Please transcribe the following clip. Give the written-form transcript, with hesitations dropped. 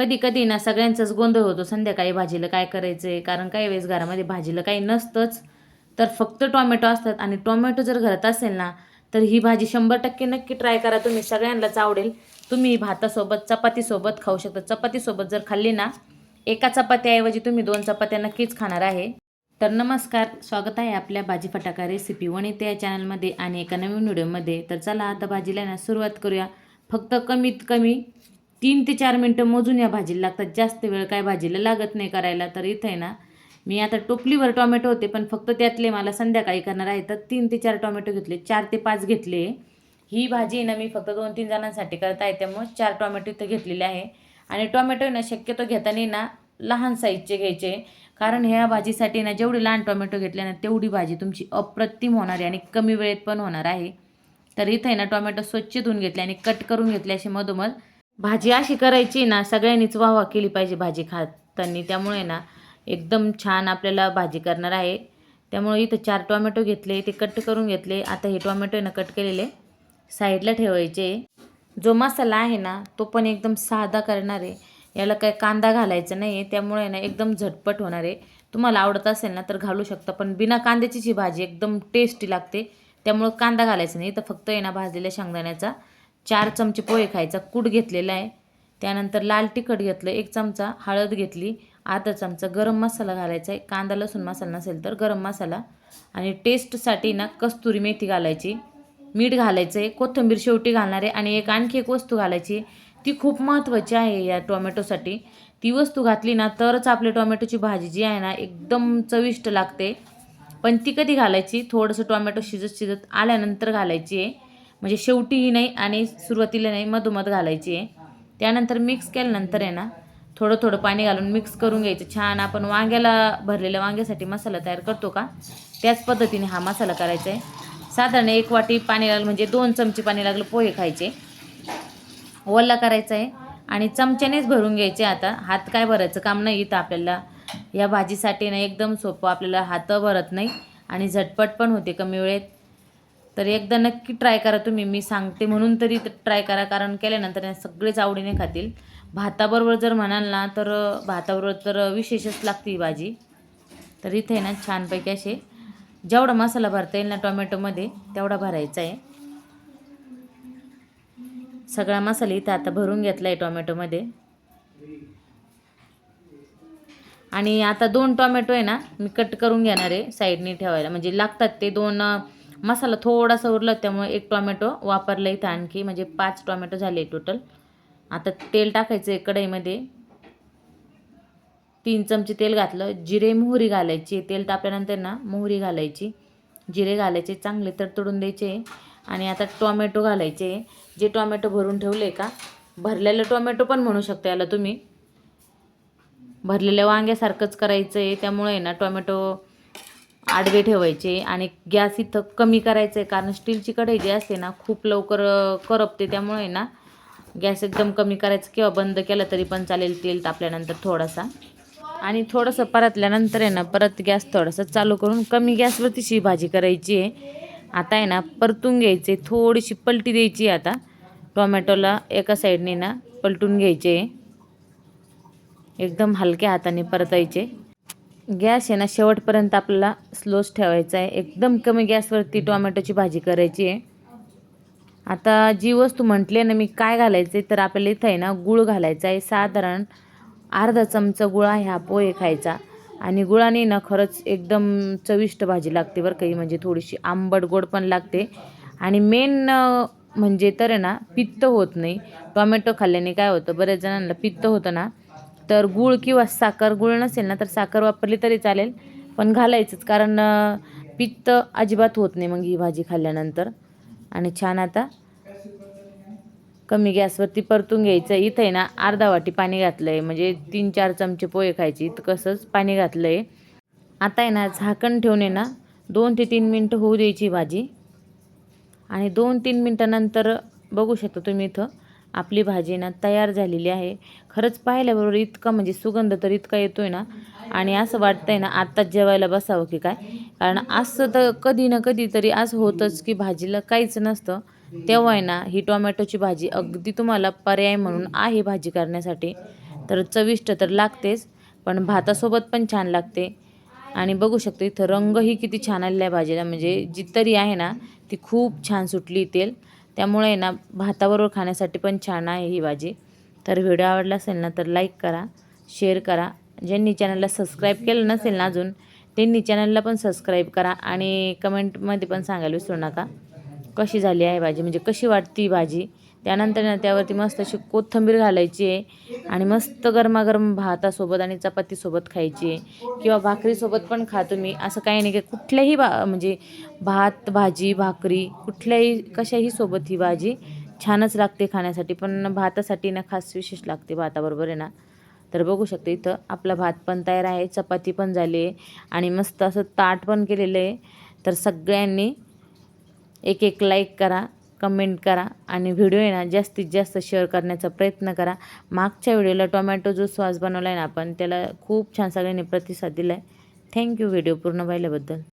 कधी कधी ना सगळ्यांचाच गोंधळ होतो संध्याकाळी भाजीला काय करायचं आहे. कारण काही वेळेस घरामध्ये भाजीला काही नसतंच, तर फक्त टोमॅटो असतात. आणि टोमॅटो जर घरात असेल ना, तर ही भाजी 100% नक्की ट्राय करा तुम्ही, सगळ्यांनाच आवडेल. तुम्ही भातासोबत चपातीसोबत खाऊ शकता. चपातीसोबत जर खाल्ली ना, एका चपात्याऐवजी तुम्ही 2 चपात्या नक्कीच खाणार आहे. तर नमस्कार, स्वागत आहे आपल्या भाजी फटाका रेसिपी वनिता या चॅनलमध्ये आणि एका नवीन व्हिडिओमध्ये. तर चला आता भाजीला ना सुरुवात करूया. फक्त कमीत कमी 3 ते 4 मिनटं मोजून या भाजीला लागतात, जास्त वेळ काय भाजीला लागत नाही करायला. तर इथं आहे ना, मी आता टोपलीवर टोमॅटो होते, पण फक्त त्यातले मला संध्याकाळी करणार आहे, तर 3 ते 4 टोमॅटो घेतले, 4 ते 5 घेतले. ही भाजी ना मी फक्त 2-3 जणांसाठी करत आहे, त्यामुळे 4 टोमॅटो इथं घेतलेले आहे. आणि टोमॅटो ना शक्यतो घेताना ना लहान साईजचे घ्यायचे, कारण ह्या भाजीसाठी ना जेवढे लहान टोमॅटो घेतले ना तेवढी भाजी तुमची अप्रतिम होणार आहे आणि कमी वेळेत पण होणार आहे. तर इथं आहे ना टोमॅटो स्वच्छ धुवून घेतले आणि कट करून घेतले असे मधोमध. भाजी अशी करायची ना, सगळ्यांनीच वाह केली पाहिजे भाजी खाताना, त्यामुळे ना एकदम छान आपल्याला भाजी करणार आहे. त्यामुळे इथं 4 टोमॅटो घेतले, ते कट करून घेतले. आता हे टोमॅटो ना कट केलेले साईडला ठेवायचे. जो मसाला आहे ना तो पण एकदम साधा करणार आहे, याला काय कांदा घालायचा नाही आहे, त्यामुळे ना एकदम झटपट होणार आहे. तुम्हाला आवडत असेल ना तर घालू शकता, पण बिना कांद्याची ही भाजी एकदम टेस्टी लागते, त्यामुळं कांदा घालायचा नाही. तर फक्त आहे ना भाजलेल्या शेंगदाण्याचा 4 चमचे पोहे खायचा कूट घेतलेला आहे. त्यानंतर लाल तिखट घेतलं 1 चमचा, हळद घेतली अर्धा चमचा, गरम मसाला घालायचा आहे, कांदा लसूण मसाला नसेल तर गरम मसाला, आणि टेस्टसाठी ना कस्तुरी मेथी घालायची, मीठ घालायचं आहे, कोथिंबीर शेवटी घालणार आहे. आणि आणखी एक वस्तू घालायची, ती खूप महत्त्वाची आहे या टोमॅटोसाठी. ती वस्तू घातली ना तरच आपली टोमॅटोची भाजी जी आहे ना एकदम चविष्ट लागते. पण ती कधी घालायची, थोडंसं टोमॅटो शिजत शिजत आल्यानंतर घालायची आहे, म्हणजे शेवटीही नाही आणि सुरुवातीला नाही, मधोमध घालायची आहे. त्यानंतर मिक्स केल्यानंतर आहे ना थोडं थोडं पाणी घालून मिक्स करून घ्यायचं छान. आपण वांग्याला भरलेल्या वांग्यासाठी मसाला तयार करतो का, त्याच पद्धतीने हा मसाला करायचा आहे. साधारण 1 वाटी पाणी लागलं, म्हणजे 2 चमचे पाणी लागलं पोहे खायचे. ओला करायचा आहे आणि चमच्यानेच भरून घ्यायचे. आता हात काय भरायचं काम नाही इथं आपल्याला. या भाजीसाठी ना एकदम सोपं, आपल्याला हात भरत नाही आणि झटपट पण होते कमी वेळेत. तर एकदा नक्की ट्राय करा तुम्ही, मी सांगते म्हणून तरी ट्राय करा, कारण केल्यानंतर सगळेच आवडीने खातील. भाताबरोबर जर म्हणाल ना तर भाताबरोबर तर विशेषच लागते ही भाजी. तर इथे ना छानपैकी असे जेवढा मसाला भरता येईल ना टोमॅटोमध्ये तेवढा भरायचा आहे. सगळा मसाला इथं आता भरून घेतला आहे टोमॅटोमध्ये. आणि आता 2 टोमॅटो आहे ना मी कट करून घेणार आहे साईडने ठेवायला, म्हणजे लागतात ते 2. मसाला थोडासा उरला त्यामुळे 1 टोमॅटो वापरला इथं आणखी, म्हणजे 5 टोमॅटो झाले टोटल. आता तेल टाकायचं आहे कढईमध्ये, 3 चमचे तेल घातलं, जिरे मोहरी घालायची, तेल तापल्यानंतर ना मोहरी घालायची, जिरे घालायचे, चांगले तडतडून द्यायचे. आणि आता टोमॅटो घालायचे, जे टोमॅटो भरून ठेवले का, भरलेलं टोमॅटो पण म्हणू शकता याला तुम्ही, भरलेल्या वांग्यासारखंच करायचं आहे. त्यामुळे ना टोमॅटो आडवे ठेवायचे आणि गॅस इथं कमी करायचं आहे, कारण स्टीलची कढई जी असते ना खूप लवकर करपते, त्यामुळे ना गॅस एकदम कमी करायचं, किंवा बंद केलं तरी पण चालेल तेल तापल्यानंतर थोडासा. आणि थोडंसं परतल्यानंतर आहे ना परत गॅस थोडासा चालू करून कमी गॅसवरतीच ही भाजी करायची आहे. आता आहे ना परतून घ्यायचे, थोडीशी पलटी द्यायची. आता टोमॅटोला एका साईडने ना पलटून घ्यायचे, एकदम हलक्या हाताने परतायचे. गॅस आहे ना शेवटपर्यंत आपल्याला स्लोच ठेवायचा आहे, एकदम कमी गॅसवरती टोमॅटोची भाजी करायची आहे. आता जी वस्तू म्हटली ना मी काय घालायचं आहे, तर आपल्याला इथं आहे ना गूळ घालायचा आहे, साधारण अर्धा चमचा गुळ आहे हा पोहे खायचा. आणि गुळाने ना खरंच एकदम चविष्ट भाजी लागते बरं काही, म्हणजे थोडीशी आंबट गोड पण लागते. आणि मेन म्हणजे तर आहे ना पित्त होत नाही. टोमॅटो खाल्ल्याने काय होतं, बऱ्याच जणांना पित्त होतं ना, तर गूळ किंवा साखर, गूळ नसेल ना तर साखर वापरली तरी चालेल, पण घालायचंच, कारण पित्त अजिबात होत नाही मग ही भाजी खाल्ल्यानंतर. आणि छान आता कमी गॅसवरती परतून घ्यायचं. इथं आहे ना अर्धा वाटी पाणी घातलं आहे, म्हणजे 3-4 चमचे पोहे खायचे इतकंसंच पाणी घातलं आहे. आता आहे ना झाकण ठेवून आहे ना 2 ते 3 मिनटं होऊ द्यायची भाजी. आणि 2-3 मिनटानंतर बघू शकता तुम्ही, इथं आपली भाजी ना तयार झालेली आहे. खरंच पाहिल्याबरोबर इतका म्हणजे सुगंध तर इतका येतोय ना, आणि असं वाटतंय ना आत्ताच जेवायला बसावं की काय. कारण असं तर कधी ना कधीतरी असं होतंच की भाजीला काहीच नसतं, तेव्हा आहे ना ही टोमॅटोची भाजी अगदी तुम्हाला पर्याय म्हणून आहे भाजी करण्यासाठी. तर चविष्ट तर लागतेच, पण भातासोबत पण छान लागते. आणि बघू शकतो इथं रंगही किती छान आलेला आहे भाजीला, म्हणजे जी तरी आहे ना ती खूप छान सुटली तेल. त्यामुळे आहे ना भाताबरोबर खाण्यासाठी पण छान आहे ही भाजी. तर व्हिडिओ आवडला असेल ना तर लाईक करा, शेअर करा. ज्यांनी चॅनलला सबस्क्राईब केलं नसेल ना अजून त्यांनी चॅनलला पण सबस्क्राईब करा आणि कमेंटमध्ये पण सांगायला विसरू नका कशी झाली आहे भाजी, म्हणजे कशी वाटती भाजी. त्यानंतर ना त्यावरती मस्त अशी कोथिंबीर घालायची आहे आणि मस्त गरमागरम भातासोबत आणि चपातीसोबत खायची आहे किंवा भाकरीसोबत पण खा तुम्ही. असं काही नाही की कुठल्याही म्हणजे भात भाजी भाकरी कुठल्याही कशाही सोबत ही भाजी छानच लागते खाण्यासाठी. पण भातासाठी ना खास विशेष लागते भाताबरोबर आहे ना. तर बघू शकते इथं आपला भात पण तयार आहे, चपाती पण झाली आहे आणि मस्त असं ताट पण केलेलं आहे. तर सगळ्यांनी एक एक लाईक करा, कमेंट करा आणि व्हिडिओ आहे ना जास्तीत जास्त शेअर करण्याचा प्रयत्न करा. मागच्या व्हिडिओला टोमॅटो जो सॉस बनवला आहे ना आपण, त्याला खूप छान सगळ्यांनी प्रतिसाद दिला आहे. थँक्यू व्हिडिओ पूर्ण पाहिल्याबद्दल.